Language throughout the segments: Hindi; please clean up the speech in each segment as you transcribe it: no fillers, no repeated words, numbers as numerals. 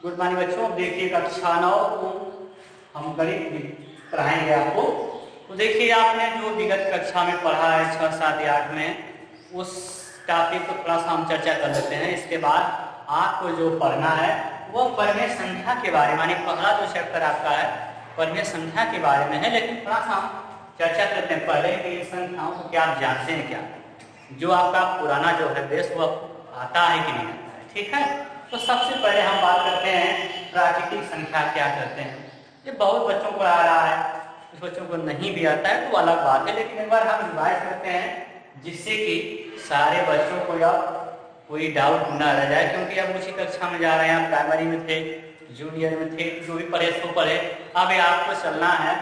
गुड मॉर्निंग बच्चों। देखिए कक्षा 9 को हम गणित पढ़ाएंगे आपको। तो देखिए आपने जो विगत कक्षा में पढ़ा है 6, 7 या 8 में, उस टॉपिक को थोड़ा सा हम चर्चा कर लेते हैं। इसके बाद आपको जो पढ़ना है वह परिमेय संख्या के बारे में, मानी पहला जो चैप्टर आपका है परिमेय संख्या के बारे में है। लेकिन थोड़ा सा हम चर्चा करते हैं पहले कि इन संख्याओं को क्या आप जानते हैं, क्या जो आपका पुराना जो है बेस वह आता है कि नहीं आता है। ठीक है, तो सबसे पहले हम बात करते हैं प्राकृतिक संख्या क्या करते हैं। ये बहुत बच्चों को आ रहा है, कुछ बच्चों को नहीं भी आता है तो अलग बात है, लेकिन एक बार हम रिवाइज करते हैं जिससे कि सारे बच्चों को अब कोई डाउट न रह जाए। क्योंकि अब उसी कक्षा में जा रहे हैं, प्राइमरी में थे, जूनियर में थे, जो भी पढ़े सो पढ़े। अब आपको चलना है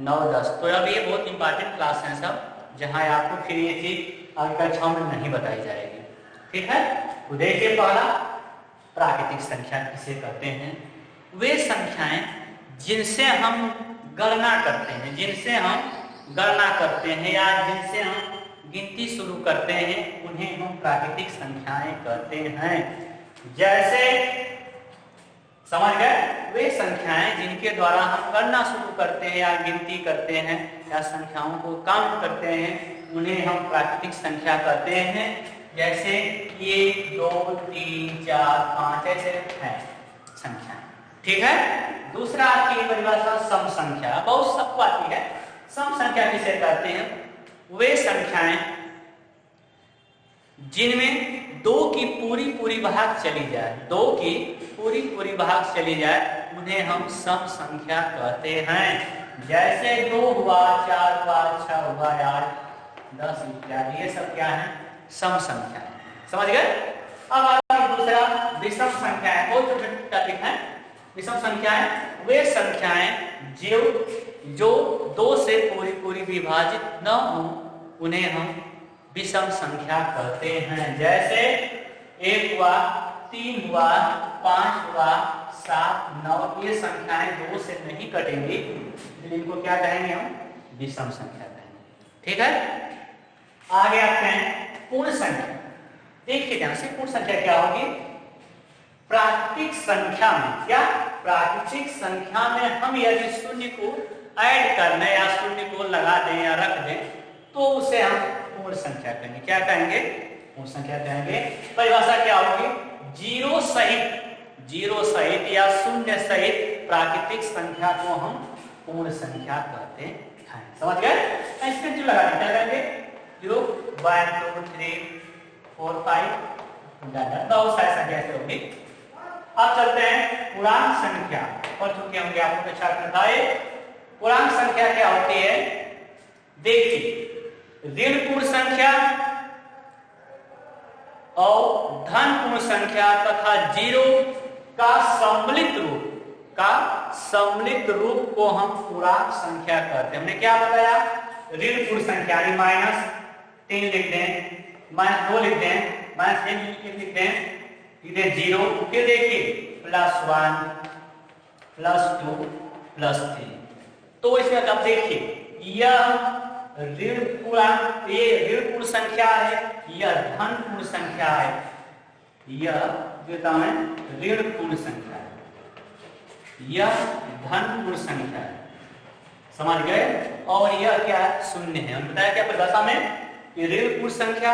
9-10। तो अब ये बहुत इंपॉर्टेंट क्लास है सब, जहाँ आपको फिर ये चीज आगे कक्षाओं में नहीं बताई जाएगी। ठीक है, तो देखिए पहला प्राकृतिक संख्या किसे कहते हैं। वे संख्याएं जिनसे हम गणना करते हैं, या जिनसे हम गिनती शुरू करते हैं, उन्हें हम प्राकृतिक संख्याएं कहते हैं। जैसे समझ गए, वे संख्याएं जिनके द्वारा हम गणना शुरू करते हैं या गिनती करते हैं या संख्याओं को काउंट करते हैं, उन्हें हम प्राकृतिक संख्या कहते हैं। जैसे 1, 2, 3, 4, 5 ऐसे हैं संख्या। ठीक है, दूसरा आपकी परिभाषा सम संख्या, बहुत सबको आती है। सम संख्या किसे कहते हैं। वे संख्याएं जिनमें 2 की पूरी भाग चली जाए, 2 की पूरी भाग चली जाए, उन्हें हम सम संख्या कहते हैं। जैसे 2 हुआ, 4 हुआ, 6 हुआ, 8, 10 इत्यादि, ये सब क्या है, सम संख्या है। समझ गए। अब दूसरा विषम संख्या है, बहुत छोटे टॉपिक है। विषम संख्याएं वे संख्याएं जो 2 से पूरी विभाजित न हो, उन्हें हम विषम संख्या कहते हैं। जैसे 1 हुआ, 3 हुआ, 5 हुआ, 7, 9, ये संख्याएं 2 से नहीं कटेंगी, इनको क्या कहेंगे हम, विषम संख्या कहेंगे। ठीक है, आगे आते हैं पूर्ण संख्या। देखिए ध्यान से, पूर्ण संख्या क्या होगी। प्राकृतिक संख्या में, क्या प्राकृतिक संख्या में हम यदि शून्य को ऐड कर दें या शून्य को लगा दें या रख दें, तो उसे हम पूर्ण संख्या कहेंगे। क्या कहेंगे, पूर्ण संख्या कहेंगे। परिभाषा क्या होगी, जीरो सहित या शून्य सहित प्राकृतिक संख्या को हम पूर्ण संख्या कहते हैं। समझ गए। इसके जो लगा दें, क्या कहेंगे, 0, 1, 2, 3, 4, 5, बहुत सारी संख्या से होगी। अब चलते हैं पूर्णांक संख्या, पढ़ चुके होंगे आपको छात्र बताए। पूर्णांक संख्या क्या होती है। देखिए, ऋण पूर्ण संख्या और धन पूर्ण संख्या तथा 0 का सम्मिलित रूप को हम पूर्णांक संख्या कहते हैं। हमने क्या बताया, ऋण पूर्ण संख्या -3 लिख दें, -2 लिख दें, -1 लिख दें, इधर 0, फिर देखिए +1, +2, +3। तो इसमें अब देखिए, यह ऋण पूर्णांक, ये ऋण पूर्ण संख्या है, यह धन पूर्ण संख्या है, यह जो है ऋण पूर्ण संख्या है, यह धन पूर्ण संख्या है। समझ गए। और यह क्या है, शून्य है। हमने बताया क्या परिभाषा में, ऋण पूर्ण संख्या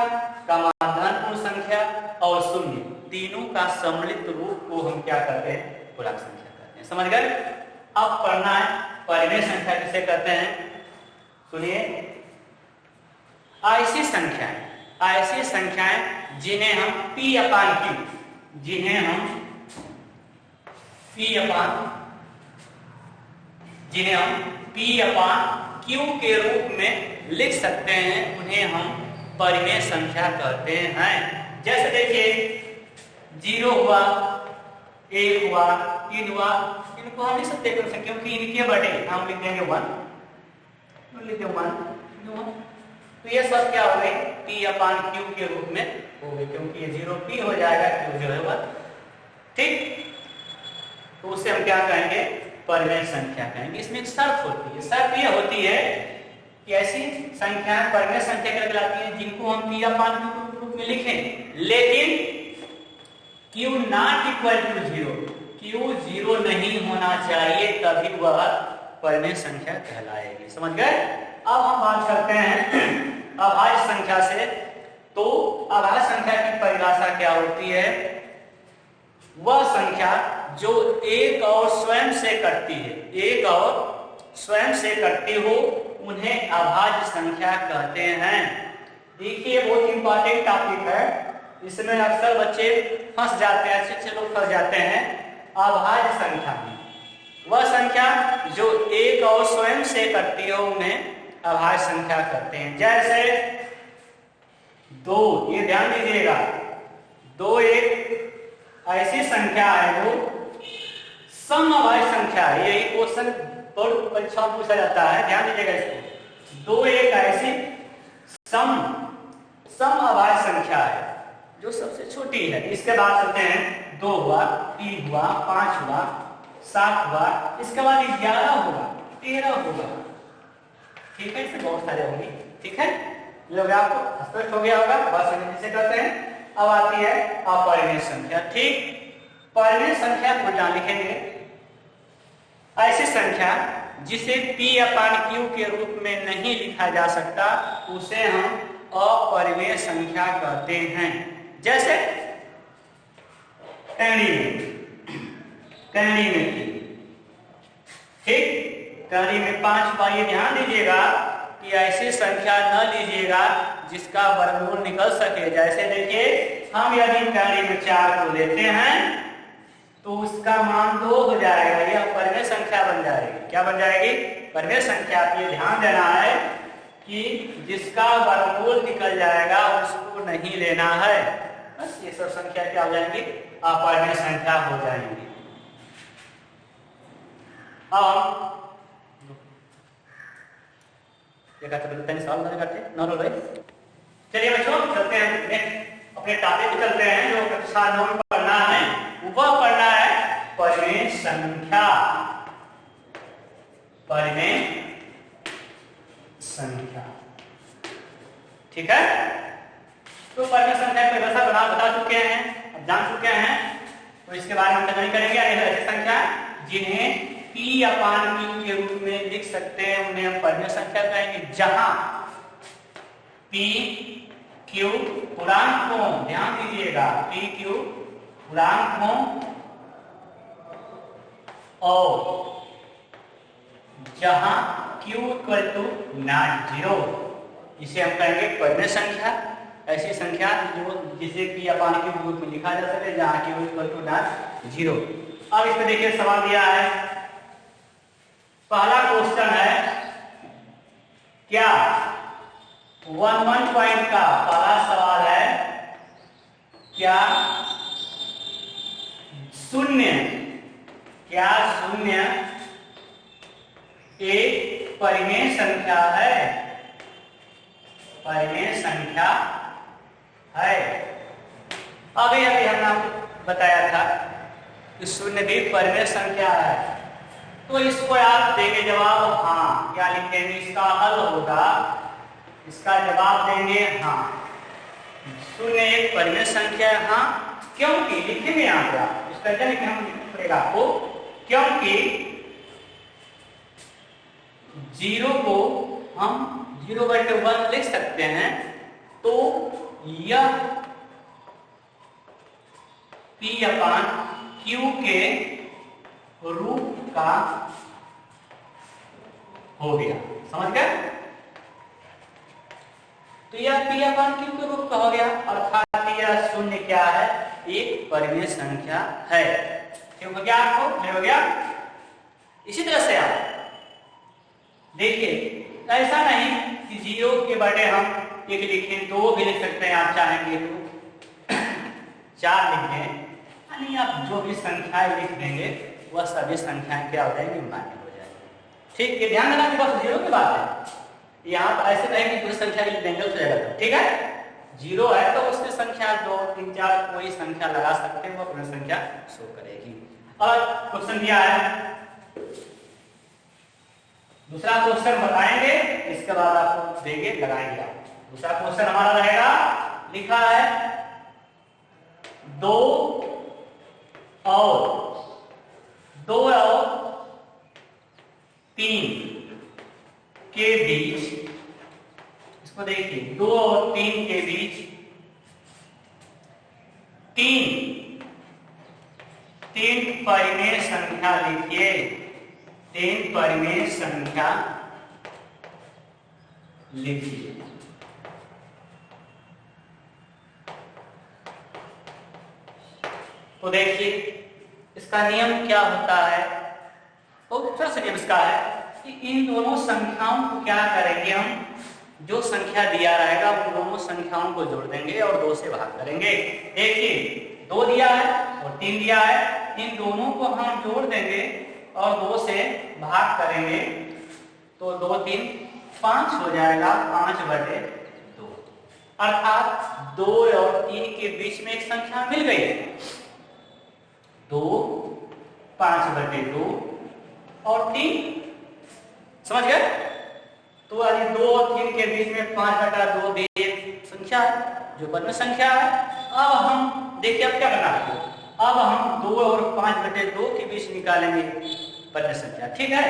का धन पूर्ण संख्या और शून्य, तीनों का सम्मिलित रूप को हम क्या करते हैं, पूर्णांक संख्या कहते हैं। समझ गए। अब पढ़ना है परिमेय संख्या किसे कहते हैं। सुनिए, ऐसी संख्याएं जिन्हें हम P/Q के रूप में लिख सकते हैं, उन्हें हम परिमेय संख्या कहते हैं। जैसे देखिए 0 हुआ, 1 हुआ, 3 हुआ, इनको हम लिख सकते हैं क्योंकि इनके बड़े हम लिख देंगे 1, तो ये सब क्या हो गए, P/Q के रूप में हो गए, क्योंकि ये 0 P हो जाएगा, Q 0 होगा। ठीक, तो उसे हम क्या कहेंगे, परिमेय संख्या कहेंगे। इसमें एक शर्त होती है, शर्त यह होती है कि ऐसी संख्याएं परिमेय संख्या कहलाती हैं जिनको हम P/Q के रूप में लिखें, लेकिन Q not equal to 0, Q Q 0 नहीं होना चाहिए, तभी वह परिमेय संख्या कहलाएगी। समझ गए? अब हम बात करते हैं अभाज्य संख्या से। तो अभाज्य संख्या की परिभाषा क्या होती है? वह संख्या जो एक और स्वयं से कटती है, एक और स्वयं से कटती हो, उन्हें अभाज्य संख्या कहते हैं। देखिए बहुत इंपॉर्टेंट टॉपिक है, इसमें अक्सर बच्चे फंस जाते हैं, अच्छे लोग फंस जाते हैं। अभाज्य संख्या में वह संख्या जो एक और स्वयं से कटती हो, उन्हें अभाज्य संख्या कहते हैं। जैसे 2, ये ध्यान दीजिएगा, 2 एक ऐसी संख्या है जो समअभाज्य संख्या है। यही क्वेश्चन बोर्ड परीक्षा में पूछा जाता है, ध्यान दीजिएगा इसको। 2 एक ऐसी समअभाज्य संख्या है जो सबसे छोटी है। इसके बाद चलते हैं 2 हुआ, 3 हुआ, 5 हुआ, 7 हुआ, इसके बाद 11 होगा, 13 होगा। ठीक है, इससे बहुत सारे होंगे। ठीक है, लोग आपको स्पष्ट हो गया होगा, बात समझने से करते हैं। अब आती है अपरिमेय संख्या। ठीक, परिमेय संख्या को जहां लिखेंगे, ऐसी संख्या जिसे P/Q के रूप में नहीं लिखा जा सकता, उसे हम अपरिमेय संख्या कहते हैं। जैसे कड़ी में ठीक, कड़ी में 5 हुआ। ये ध्यान दीजिएगा कि ऐसी संख्या न लीजिएगा जिसका वर्गमूल निकल सके। जैसे देखिए, हम यदि कड़ी में 4 को लेते हैं तो उसका मान 2 हो जाएगा, यह परिमेय संख्या बन जाएगी। क्या बन जाएगी? परिमेय संख्या। ये ध्यान देना है कि जिसका वर्गमूल निकल जाएगा उसको नहीं लेना है। बस ये सब संख्या क्या हो जाएंगी? अपरिमेय संख्या हो जाएंगी। अब चलिए बच्चों, चलते हैं अपने टॉपिक पे चलते हैं। जो कक्षा 9 में पढ़ना है वह पढ़ना है परिमेय संख्या। परिमेय संख्या, ठीक है। तो परिमेय संख्या की परिभाषा बता चुके हैं, अब जान चुके हैं, तो इसके बारे में हम नहीं करेंगे। ऐसी संख्या जिन्हें P/Q के रूप में लिख सकते हैं, उन्हें हम परिमेय संख्या कहेंगे। जहां P, Q पूर्णांक हो, ध्यान दीजिएगा, P, Q पूर्णांक हो और जहां Q = 0, इसे हम कहेंगे परिमेय संख्या। ऐसी संख्या जो जिसे P/Q के रूप में लिखा जा सके, जहां Q = 0। अब इस पे देखिए सवाल दिया है। पहला क्वेश्चन है, क्या 1 पॉइंट का पहला सवाल है, क्या शून्य एक परिमेय संख्या है? परिमेय संख्या है। अभी हमने आपको बताया था कि शून्य भी परिमेय संख्या है। तो इसको आप देंगे जवाब हाँ, क्या लिखेंगे? इसका हल होगा, इसका जवाब देंगे हाँ। शून्य एक परिमेय संख्या है, हाँ। क्योंकि लिखेंगे यहाँ पे आप, इसका हम पड़ेगा आपको, क्योंकि 0 को हम 0/1 लिख सकते हैं। तो यह P/Q के रूप का हो गया। समझ गए? तो यह P/Q के रूप का हो गया, अर्थात यह शून्य क्या है? एक परिमेय संख्या है। ठीक हो गया? आपको हो गया? इसी तरह से आप देखिए, ऐसा नहीं कि 0 के बड़े हम 1 लिखें, 2 भी लिख सकते हैं, आप चाहेंगे तो 4 लिख दें, यानी आप जो भी संख्याएं लिख देंगे वह सभी संख्याएं क्या हो जाएंगी? मान्य हो जाएंगी। ठीक, ये ध्यान देना कि बस 0 की बात है। यहाँ पर ऐसे नहीं कि पूरी संख्या लिख देंगे तो जाएगा। ठीक है, 0 है तो उसकी संख्या 2, 3, 4 कोई संख्या लगा सकते हैं, वो अपनी संख्या शो करेगी। और क्वेश्चन दिया है, दूसरा क्वेश्चन बताएंगे, इसके बाद आपको देंगे, लगाएंगे आप। दूसरा क्वेश्चन हमारा रहेगा, लिखा है 2 और तीन परिमेय संख्या लिखिए, तीन परिमेय संख्या लिखिए। तो देखिए इसका नियम क्या होता है, तो छोटा सा नियम इसका है कि इन दोनों संख्याओं को क्या करेंगे हम, जो संख्या दिया रहेगा उन दोनों संख्याओं को जोड़ देंगे और 2 से भाग करेंगे। देखिए 2 दिया है और 3 दिया है, इन दोनों को हम जोड़ देंगे और 2 से भाग करेंगे तो 2 3 5 हो जाएगा, 5/2। अर्थात 2 और 3 के बीच में एक संख्या मिल गई है, 2 5/2 और 3, समझ गए? तो अभी 2 और 3 के बीच में 5/2 भी एक संख्या है जो पद में संख्या है। अब हम देखिए अब क्या करना है, अब हम 2 और 5/2 के बीच निकालेंगे पद में संख्या, ठीक है?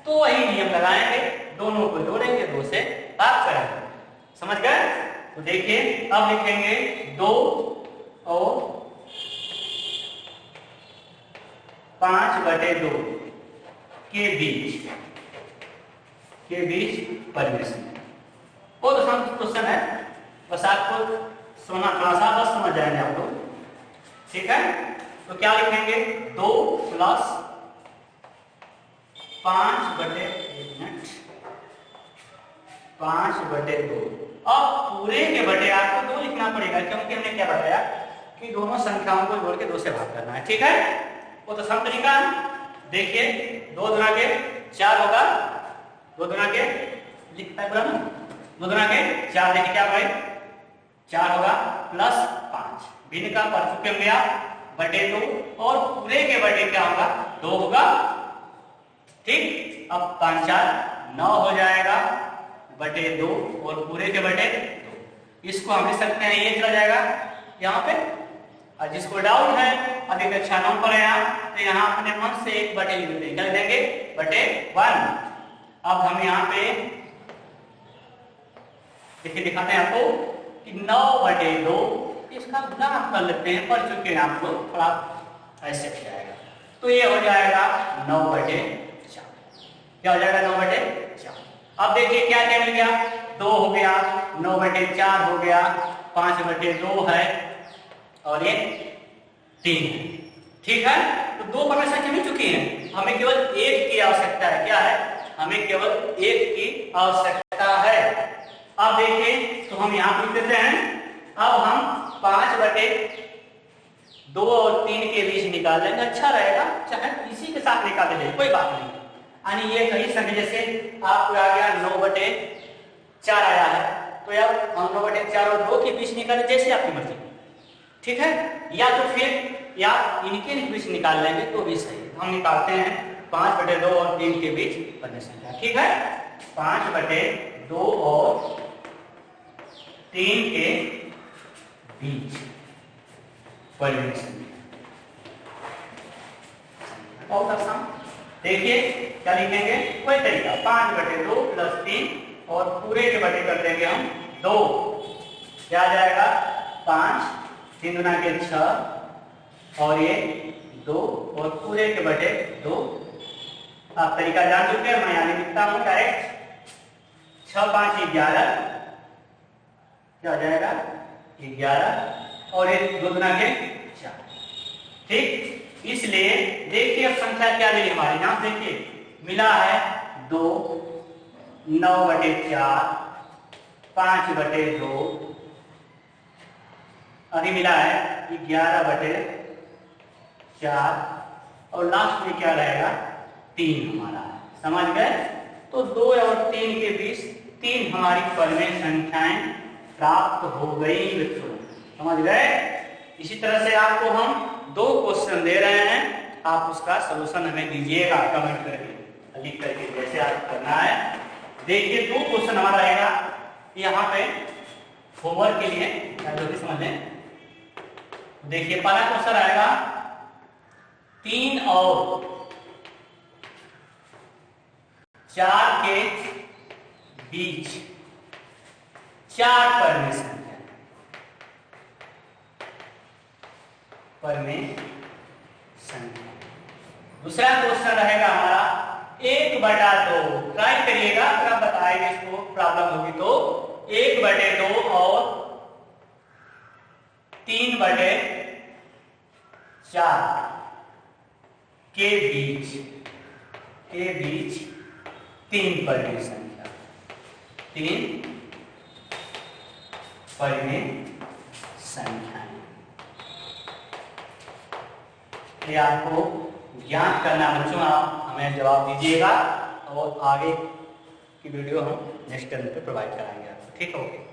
तो वही नियम लगाएंगे, दोनों को जोड़ेंगे, 2 से भाग करेंगे, समझ गए? तो देखिए अब लिखेंगे 2 और 5/2 के बीच परिमेय संख्या। बहुत आसान क्वेश्चन है, बस आपको सोना थोड़ा सा बस समझ जाएंगे आप लोग, ठीक है? तो क्या लिखेंगे, 2 प्लस 5/2। अब पूरे के बटे आपको 2 लिखना पड़ेगा, क्योंकि हमने क्या बताया कि दोनों संख्याओं को जोड़ के 2 से भाग करना है, ठीक है? वो तो आसान तरीका है। देखिए 2 गुना के 4 होगा, 2 गुना के लिखता है बराबर, 2 गुना के 4, देखिए क्या भाई 4 होगा प्लस 5, भिन्न का पढ़ चुके होंगे आप, बटे 2 और पूरे के बटे क्या होगा, 2 होगा, ठीक? अब 5 4 9 हो जाएगा, बटे 2 और पूरे के बटे 2। इसको हम लिख सकते हैं, ये चला जाएगा यहाँ पे। और जिसको डाउट है अभी कक्षा 9 पर है आप, तो यहाँ अपने मन से 1/2 लिख देंगे, क्या देंगे, बटे 1। अब हम यहाँ पे देखिए दिखाते हैं आपको कि 9/2, इसका गुना हम कर लेते हैं, पढ़ चुके हैं आप लोग, थोड़ा ऐसे हो जाएगा, तो ये हो जाएगा 9/4। क्या हो जाएगा, 9/4। अब देखिए क्या क्या मिल गया, 2 हो गया, 9/4 हो गया, 5/2 है और ये 3 है, ठीक है? तो 2 परिमेय संख्या मिल चुकी है, हमें केवल 1 की आवश्यकता है। क्या है, हमें केवल 1 की आवश्यकता है। अब देखिए तो हम यहाँ लिख देते हैं, अब हम 5/2 और 3 के बीच निकाल लेंगे, अच्छा रहेगा, चाहे इसी के साथ निकाल देंगे, कोई बात नहीं। यानी ये कहीं संख्या जैसे आपको आ गया 9/4 आया है, तो अब हम 9/4 और 2 के बीच निकालें, जैसे आपकी मर्जी, ठीक है? या तो फिर या इनके बीच निकाल लेंगे तो भी सही। हम निकालते हैं 5/2 और 3 के बीच परिमेय संख्या, ठीक है? 5/2 और 3 के बीच परिमेय संख्या, बहुत आसान। देखिए क्या लिखेंगे, वही तरीका, 5/2 प्लस 3 और पूरे के बटे कर देंगे हम 2, क्या आ जाएगा 5, 3 गुना के 6 और ये 2 और पूरे के बटे 2। आप तरीका जान चुके हैं, मैं यहाँ लिखता हूँ डायरेक्ट, 6 5 11, क्या हो जाएगा 11 और ये 2 गुना के 4, ठीक? इसलिए देखिए अब संख्या क्या मिली हमारे यहाँ, देखिए मिला है 2, 9/4, 5/2, अभी मिला है 11/4 और लास्ट में क्या रहेगा 3 हमारा, समझ गए? तो 2 और 3 के बीच 3 हमारी परिमेय संख्याएं प्राप्त हो गई बच्चों, समझ गए? इसी तरह से आपको हम 2 क्वेश्चन दे रहे हैं, आप उसका सलूशन हमें दीजिएगा कमेंट करके, लिख करके, जैसे आप करना है। देखिए 2 क्वेश्चन हमारा रहेगा यहाँ पे होमवर्क के लिए, जो भी समझ लें। देखिए पहला क्वेश्चन आएगा, 3 और 4 के बीच 4 परिमेय संख्या संख्या। दूसरा क्वेश्चन रहेगा हमारा 1/2। ट्राई करिएगा, अगर आप बताएंगे इसको प्रॉब्लम होगी तो 1/2 और 3/4 के बीच 3 पढ़ने संख्या, 3 पढ़ने संख्या। ये आपको ज्ञात करना बच्चों, आप हमें जवाब दीजिएगा और आगे की वीडियो हम नेक्स्ट टर्म पे प्रोवाइड कराएंगे आपको। ठीक है, ओके।